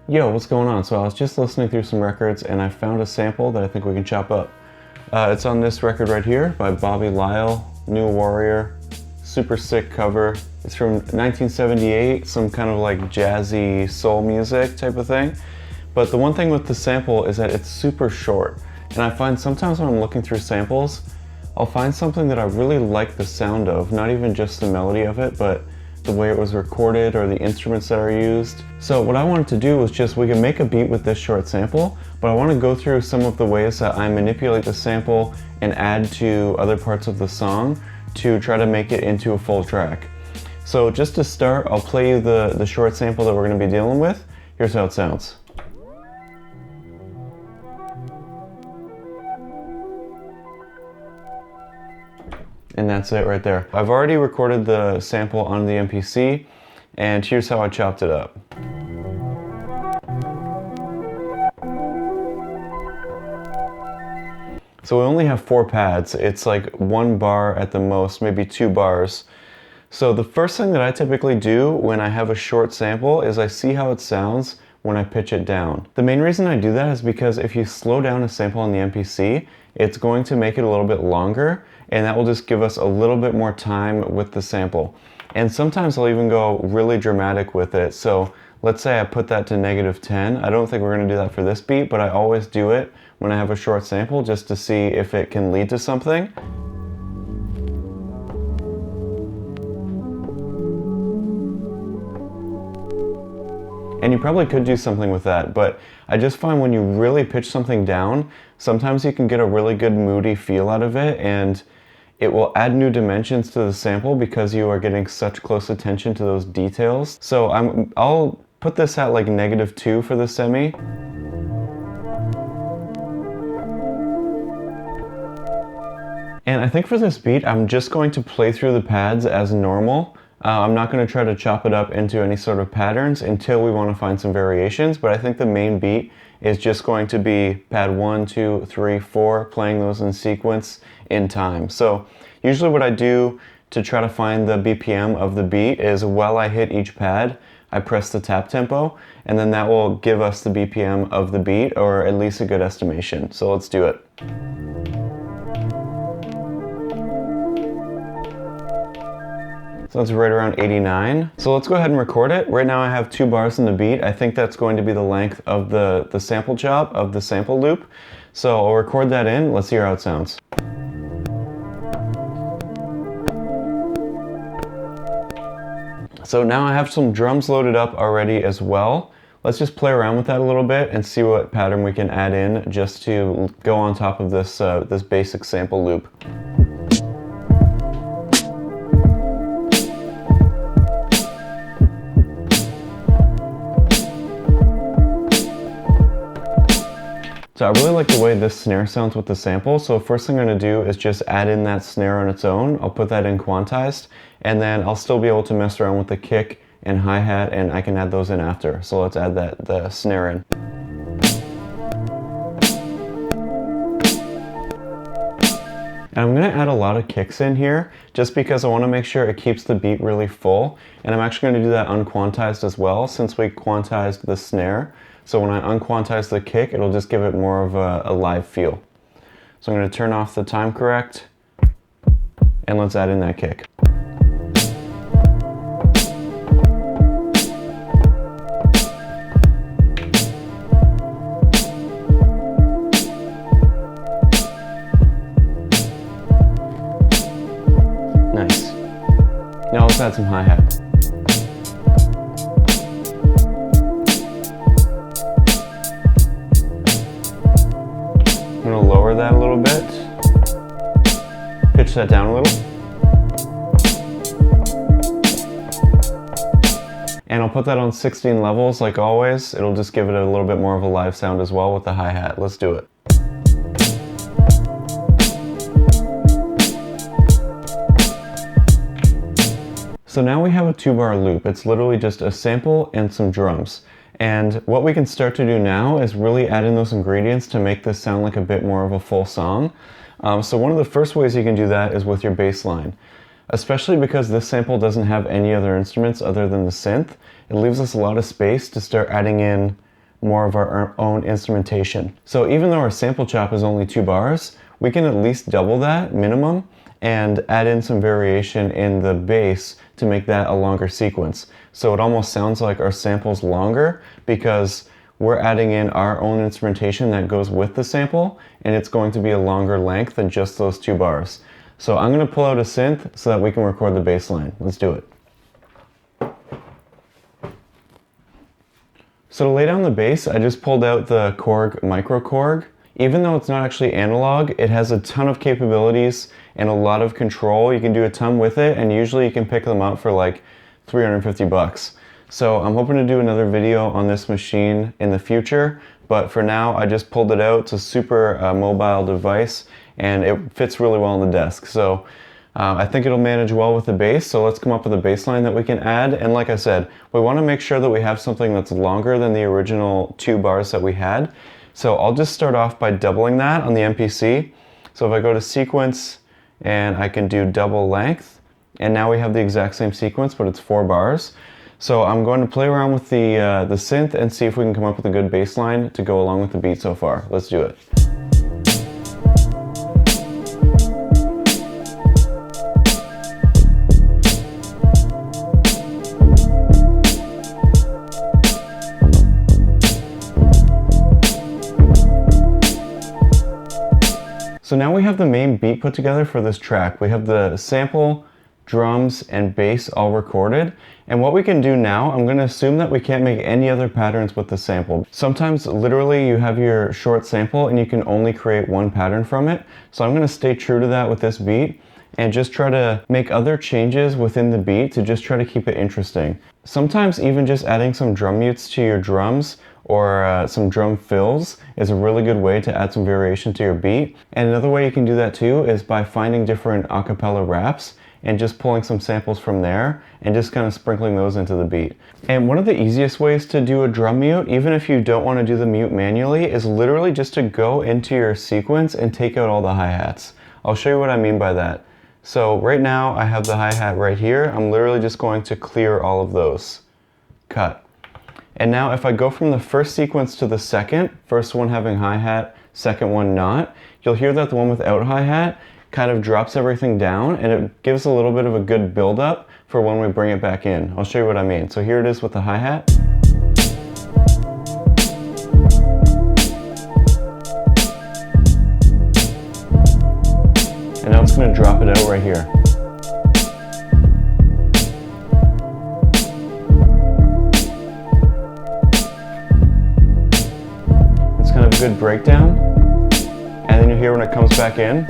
Yo, what's going on? So I was just listening through some records and I found a sample that I think we can chop up. It's on this record right here by Bobby Lyle, New Warrior. Super sick cover. It's from 1978, some kind of like jazzy soul music type of thing. But the one thing with the sample is that it's super short. And I find sometimes when I'm looking through samples, I'll find something that I really like the sound of, not even just the melody of it, but the way it was recorded or the instruments that are used. So what I wanted to do was just, we can make a beat with this short sample, but I want to go through some of the ways that I manipulate the sample and add to other parts of the song to try to make it into a full track. So just to start, I'll play you the short sample that we're going to be dealing with. Here's how it sounds. And that's it right there. I've already recorded the sample on the MPC, and here's how I chopped it up. So we only have 4 pads. It's like 1 bar at the most, maybe 2 bars. So the first thing that I typically do when I have a short sample is I see how it sounds when I pitch it down. The main reason I do that is because if you slow down a sample on the MPC, it's going to make it a little bit longer, and that will just give us a little bit more time with the sample. And sometimes I'll even go really dramatic with it. So let's say I put that to -10. I don't think we're going to do that for this beat, but I always do it when I have a short sample just to see if it can lead to something. And you probably could do something with that, but I just find when you really pitch something down, sometimes you can get a really good moody feel out of it, and it will add new dimensions to the sample because you are getting such close attention to those details. So I'll put this at like -2 for the semi. And I think for this beat, I'm just going to play through the pads as normal. I'm not going to try to chop it up into any sort of patterns until we want to find some variations, but I think the main beat is just going to be pad 1, 2, 3, 4, playing those in sequence in time. So usually what I do to try to find the BPM of the beat is while I hit each pad, I press the tap tempo, and then that will give us the BPM of the beat, or at least a good estimation. So let's do it. So that's right around 89. So let's go ahead and record it. Right now I have 2 bars in the beat. I think that's going to be the length of the sample chop, of the sample loop. So I'll record that in. Let's hear how it sounds. So now I have some drums loaded up already as well. Let's just play around with that a little bit and see what pattern we can add in just to go on top of this, this basic sample loop. So I really like the way this snare sounds with the sample, so first thing I'm going to do is just add in that snare on its own. I'll put that in quantized, and then I'll still be able to mess around with the kick and hi-hat, and I can add those in after. So let's add the snare in. And I'm going to add a lot of kicks in here just because I want to make sure it keeps the beat really full, and I'm actually going to do that unquantized as well since we quantized the snare. So when I unquantize the kick, it'll just give it more of a live feel. So I'm going to turn off the time correct, and let's add in that kick. Nice. Now let's add some hi-hat. I'm going to lower that a little bit, pitch that down a little, and I'll put that on 16 levels like always. It'll just give it a little bit more of a live sound as well with the hi-hat. Let's do it. So now we have a 2-bar loop. It's literally just a sample and some drums. And what we can start to do now is really add in those ingredients to make this sound like a bit more of a full song. So one of the first ways you can do that is with your bass line. Especially because this sample doesn't have any other instruments other than the synth, it leaves us a lot of space to start adding in more of our own instrumentation. So even though our sample chop is only 2 bars, we can at least double that minimum and add in some variation in the bass to make that a longer sequence. So it almost sounds like our sample's longer because we're adding in our own instrumentation that goes with the sample, and it's going to be a longer length than just those 2 bars. So I'm going to pull out a synth so that we can record the bass line. Let's do it. So to lay down the bass, I just pulled out the Korg Micro Korg. Even though it's not actually analog, it has a ton of capabilities and a lot of control. You can do a ton with it, and usually you can pick them up for like 350 bucks. So I'm hoping to do another video on this machine in the future, but for now I just pulled it out. It's a super mobile device and it fits really well on the desk. So I think it'll manage well with the bass, so let's come up with a bass line that we can add. And like I said, we want to make sure that we have something that's longer than the original 2 bars that we had. So I'll just start off by doubling that on the MPC. So if I go to sequence and I can do double length, and now we have the exact same sequence, but it's 4 bars. So I'm going to play around with the synth and see if we can come up with a good bass line to go along with the beat so far. Let's do it. So now we have the main beat put together for this track. We have the sample, drums, and bass all recorded. And what we can do now, I'm going to assume that we can't make any other patterns with the sample. Sometimes literally you have your short sample and you can only create one pattern from it. So I'm going to stay true to that with this beat and just try to make other changes within the beat to just try to keep it interesting. Sometimes even just adding some drum mutes to your drums or some drum fills is a really good way to add some variation to your beat. And another way you can do that too is by finding different acapella raps and just pulling some samples from there and just kind of sprinkling those into the beat. And one of the easiest ways to do a drum mute, even if you don't want to do the mute manually, is literally just to go into your sequence and take out all the hi-hats. I'll show you what I mean by that. So right now I have the hi-hat right here. I'm literally just going to clear all of those. Cut. And now if I go from the first sequence to the second, first one having hi-hat, second one not, you'll hear that the one without hi-hat kind of drops everything down and it gives a little bit of a good build-up for when we bring it back in. I'll show you what I mean. So here it is with the hi-hat. And now it's going to drop it out right here. It's kind of a good breakdown. And then you hear when it comes back in,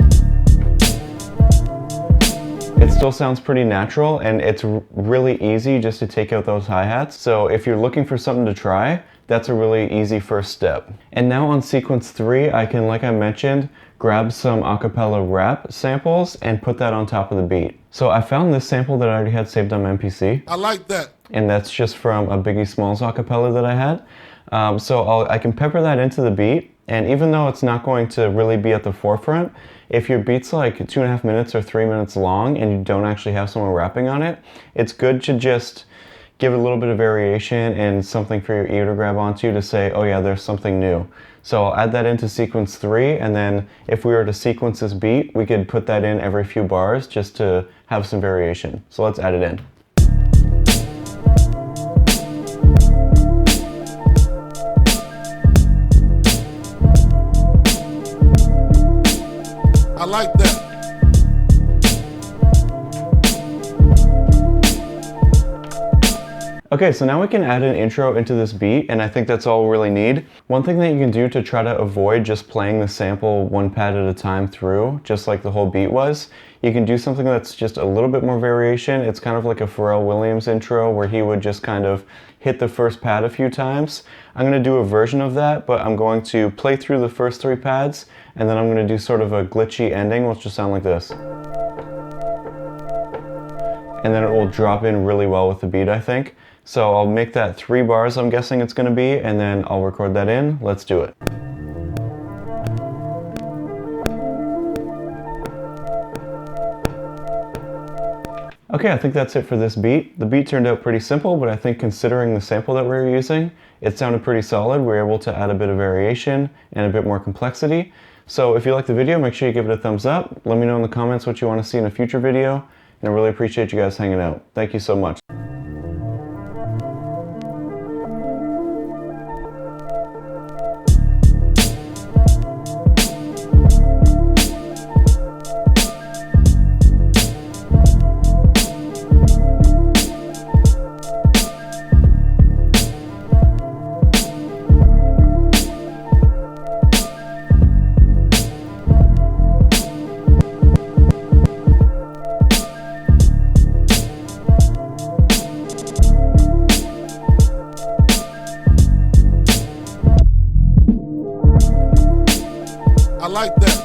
it still sounds pretty natural, and it's really easy just to take out those hi-hats. So if you're looking for something to try, that's a really easy first step. And now on sequence 3, I can, like I mentioned, grab some acapella rap samples and put that on top of the beat. So I found this sample that I already had saved on my MPC. I like that. And that's just from a Biggie Smalls acapella that I had. So I can pepper that into the beat. And even though it's not going to really be at the forefront, if your beat's like 2.5 minutes or 3 minutes long and you don't actually have someone rapping on it, it's good to just give it a little bit of variation and something for your ear to grab onto to say, oh yeah, there's something new. So I'll add that into sequence 3, and then if we were to sequence this beat, we could put that in every few bars just to have some variation. So let's add it in. I like that. Okay, so now we can add an intro into this beat, and I think that's all we really need. One thing that you can do to try to avoid just playing the sample one pad at a time through, just like the whole beat was, you can do something that's just a little bit more variation. It's kind of like a Pharrell Williams intro where he would just kind of hit the first pad a few times. I'm going to do a version of that, but I'm going to play through the first 3 pads, and then I'm going to do sort of a glitchy ending, which will sound like this. And then it will drop in really well with the beat, I think. So I'll make that 3 bars, I'm guessing it's going to be, and then I'll record that in. Let's do it. Okay, I think that's it for this beat. The beat turned out pretty simple, but I think considering the sample that we were using, it sounded pretty solid. We were able to add a bit of variation and a bit more complexity. So if you liked the video, make sure you give it a thumbs up. Let me know in the comments what you want to see in a future video, and I really appreciate you guys hanging out. Thank you so much. I like that.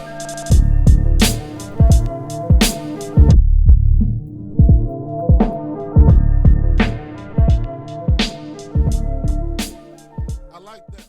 I like that.